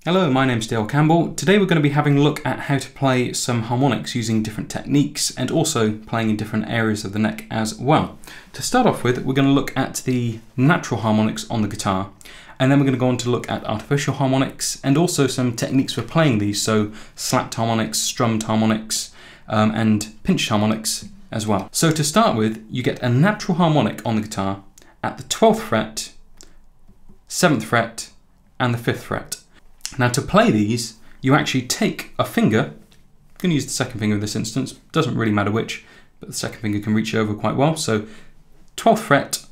Hello, my name's Campbell. Today we're going to be having a look at how to play some harmonics using different techniques and also playing in different areas of the neck as well. To start off with, we're going to look at the natural harmonics on the guitar, and then we're going to go on to look at artificial harmonics and also some techniques for playing these, so slapped harmonics, strummed harmonics, and pinched harmonics as well. So to start with, you get a natural harmonic on the guitar at the 12th fret, 7th fret, and the 5th fret. Now to play these, you actually take a finger, I'm going to use the second finger in this instance, doesn't really matter which, but the second finger can reach over quite well. So 12th fret,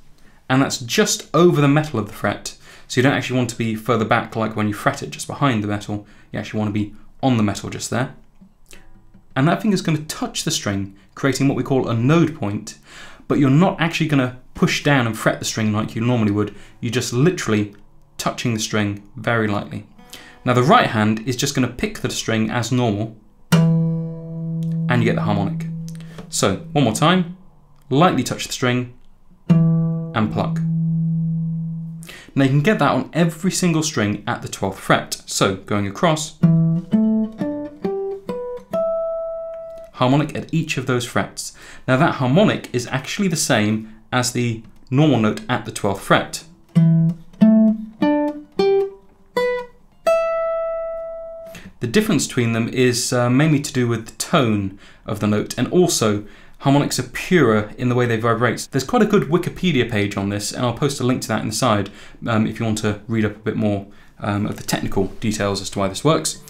and that's just over the metal of the fret. So you don't actually want to be further back like when you fret it just behind the metal, you actually want to be on the metal just there. And that finger's going to touch the string, creating what we call a node point, but you're not actually going to push down and fret the string like you normally would, you're just literally touching the string very lightly. Now the right hand is just going to pick the string as normal, and you get the harmonic. So one more time, lightly touch the string and pluck. Now you can get that on every single string at the 12th fret. So going across, harmonic at each of those frets. Now that harmonic is actually the same as the normal note at the 12th fret. The difference between them is mainly to do with the tone of the note, and also harmonics are purer in the way they vibrate. There's quite a good Wikipedia page on this, and I'll post a link to that in the side if you want to read up a bit more of the technical details as to why this works.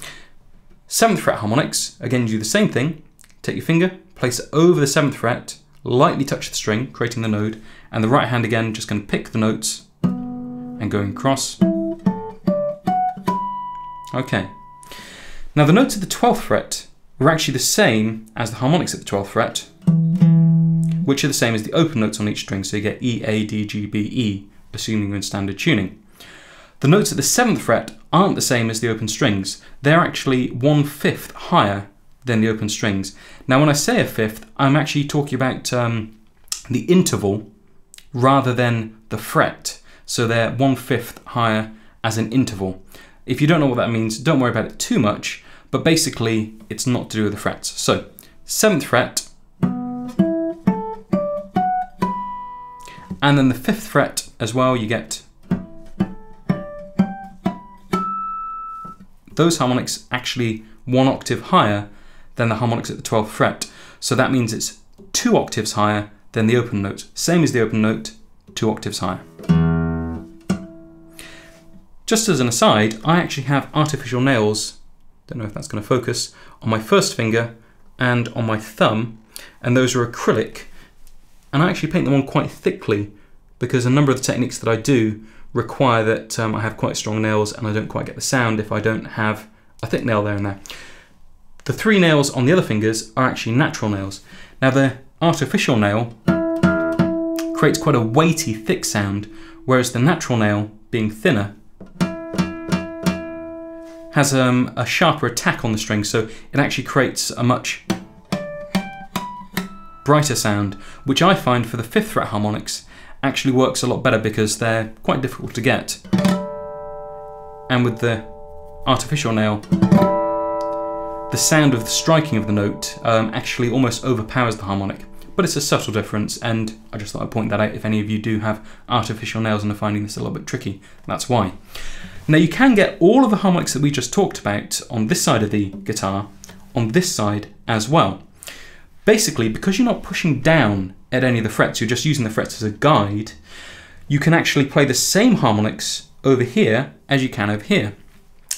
7th fret harmonics, again you do the same thing. Take your finger, place it over the 7th fret, lightly touch the string, creating the node, and the right hand again just going to pick the notes and going across. Okay. Now the notes at the 12th fret are actually the same as the harmonics at the 12th fret, which are the same as the open notes on each string, so you get E, A, D, G, B, E, assuming you're in standard tuning. The notes at the 7th fret aren't the same as the open strings, they're actually 1/5 higher than the open strings. Now when I say a fifth, I'm actually talking about the interval rather than the fret, so they're 1/5 higher as an interval. If you don't know what that means, don't worry about it too much, but basically it's not to do with the frets. So 7th fret, and then the 5th fret as well, you get those harmonics actually 1 octave higher than the harmonics at the 12th fret. So that means it's 2 octaves higher than the open note. Same as the open note, 2 octaves higher. Just as an aside, I actually have artificial nails, don't know if that's going to focus, on my first finger and on my thumb, and those are acrylic, and I actually paint them on quite thickly because a number of the techniques that I do require that I have quite strong nails, and I don't quite get the sound if I don't have a thick nail there and there. The 3 nails on the other fingers are actually natural nails. Now the artificial nail creates quite a weighty, thick sound, whereas the natural nail, being thinner, has a sharper attack on the string, so it actually creates a much brighter sound, which I find for the 5th fret harmonics actually works a lot better because they're quite difficult to get. And with the artificial nail, the sound of the striking of the note actually almost overpowers the harmonic. But it's a subtle difference, and I just thought I'd point that out if any of you do have artificial nails and are finding this a little bit tricky, that's why. Now you can get all of the harmonics that we just talked about on this side of the guitar, on this side as well. Basically, because you're not pushing down at any of the frets, you're just using the frets as a guide, you can actually play the same harmonics over here as you can over here.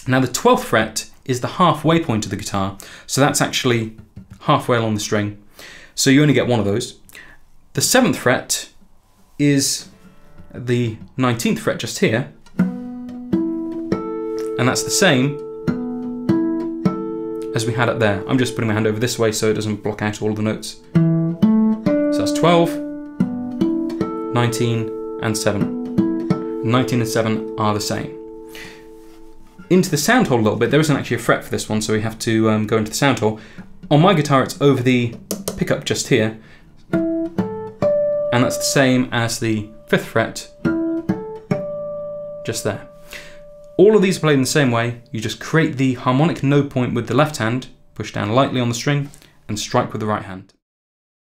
Now the 12th fret is the halfway point of the guitar, so that's actually halfway along the string. So you only get one of those. The 7th fret is the 19th fret just here, and that's the same as we had up there. I'm just putting my hand over this way so it doesn't block out all of the notes. So that's 12, 19 and 7. 19 and 7 are the same. Into the sound hole a little bit, there isn't actually a fret for this one, so we have to go into the sound hole. On my guitar it's over the pickup just here, and that's the same as the 5th fret just there. All of these are played in the same way. You just create the harmonic node point with the left hand, push down lightly on the string, and strike with the right hand.